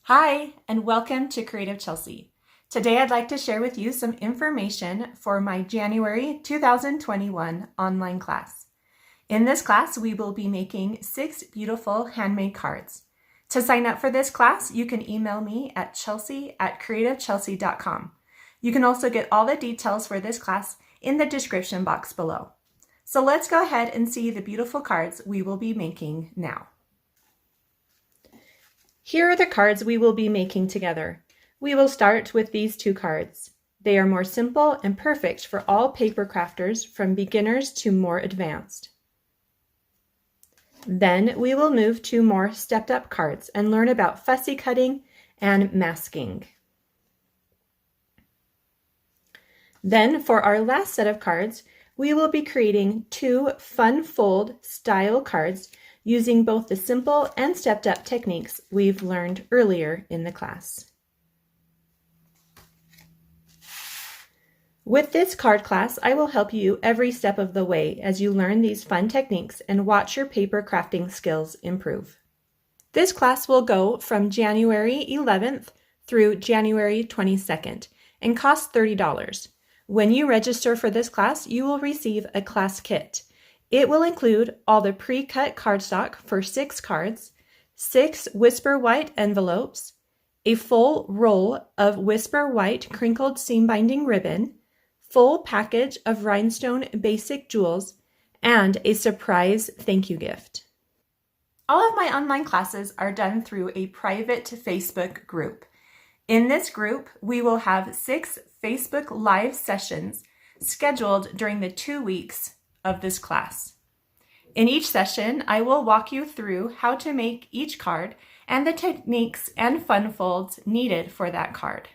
Hi, and welcome to Creative Chelsea. Today I'd like to share with you some information for my January 2021 online class. In this class, we will be making 6 beautiful handmade cards. To sign up for this class, you can email me at chelsea@creativechelsea.com. You can also get all the details for this class in the description box below. So let's go ahead and see the beautiful cards we will be making now. Here are the cards we will be making together. We will start with these 2 cards. They are more simple and perfect for all paper crafters from beginners to more advanced. Then we will move to more stepped up cards and learn about fussy cutting and masking. Then for our last set of cards, we will be creating 2 fun fold style cards using both the simple and stepped up techniques we've learned earlier in the class. With this card class, I will help you every step of the way as you learn these fun techniques and watch your paper crafting skills improve. This class will go from January 11th through January 22nd and cost $30. When you register for this class, you will receive a class kit. It will include all the pre-cut cardstock for 6 cards, 6 Whisper White envelopes, a full roll of Whisper White crinkled seam binding ribbon, full package of Rhinestone basic jewels, and a surprise thank you gift. All of my online classes are done through a private Facebook group. In this group, we will have 6 Facebook Live sessions scheduled during the 2 weeks of this class. In each session, I will walk you through how to make each card and the techniques and fun folds needed for that card.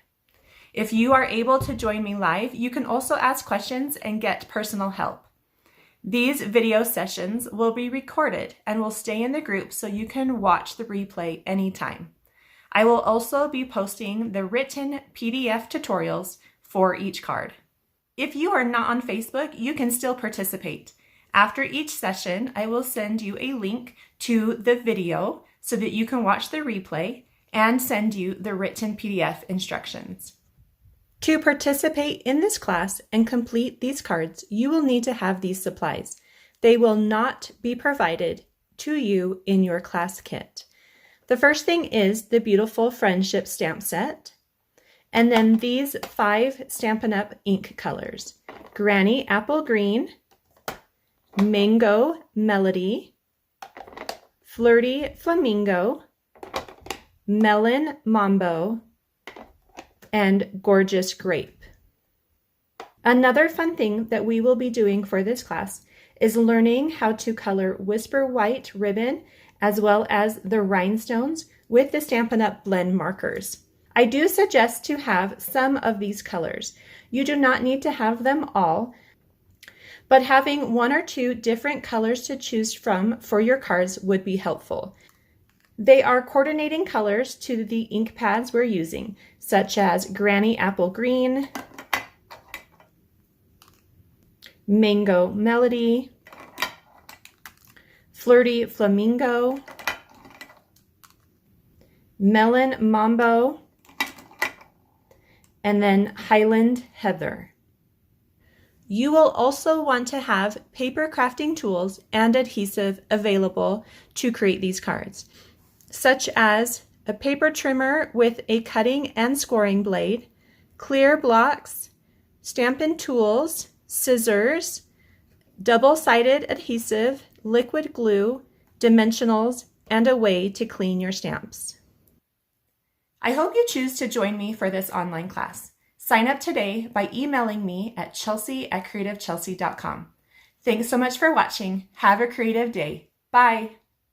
If you are able to join me live, you can also ask questions and get personal help. These video sessions will be recorded and will stay in the group so you can watch the replay anytime. I will also be posting the written PDF tutorials for each card. If you are not on Facebook, you can still participate. After each session, I will send you a link to the video so that you can watch the replay and send you the written PDF instructions. To participate in this class and complete these cards, you will need to have these supplies. They will not be provided to you in your class kit. The first thing is the beautiful friendship stamp set. And then these 5 Stampin' Up! Ink colors: Granny Apple Green, Mango Melody, Flirty Flamingo, Melon Mambo, and Gorgeous Grape. Another fun thing that we will be doing for this class is learning how to color Whisper White ribbon as well as the rhinestones with the Stampin' Up! Blend markers. I do suggest to have some of these colors. You do not need to have them all, but having 1 or 2 different colors to choose from for your cards would be helpful. They are coordinating colors to the ink pads we're using, such as Granny Apple Green, Mango Melody, Flirty Flamingo, Melon Mambo, and then Highland Heather. You will also want to have paper crafting tools and adhesive available to create these cards, such as a paper trimmer with a cutting and scoring blade, clear blocks, Stampin' tools, scissors, double-sided adhesive, liquid glue, dimensionals, and a way to clean your stamps. I hope you choose to join me for this online class. Sign up today by emailing me at chelsea@creativechelsea.com. Thanks so much for watching. Have a creative day. Bye.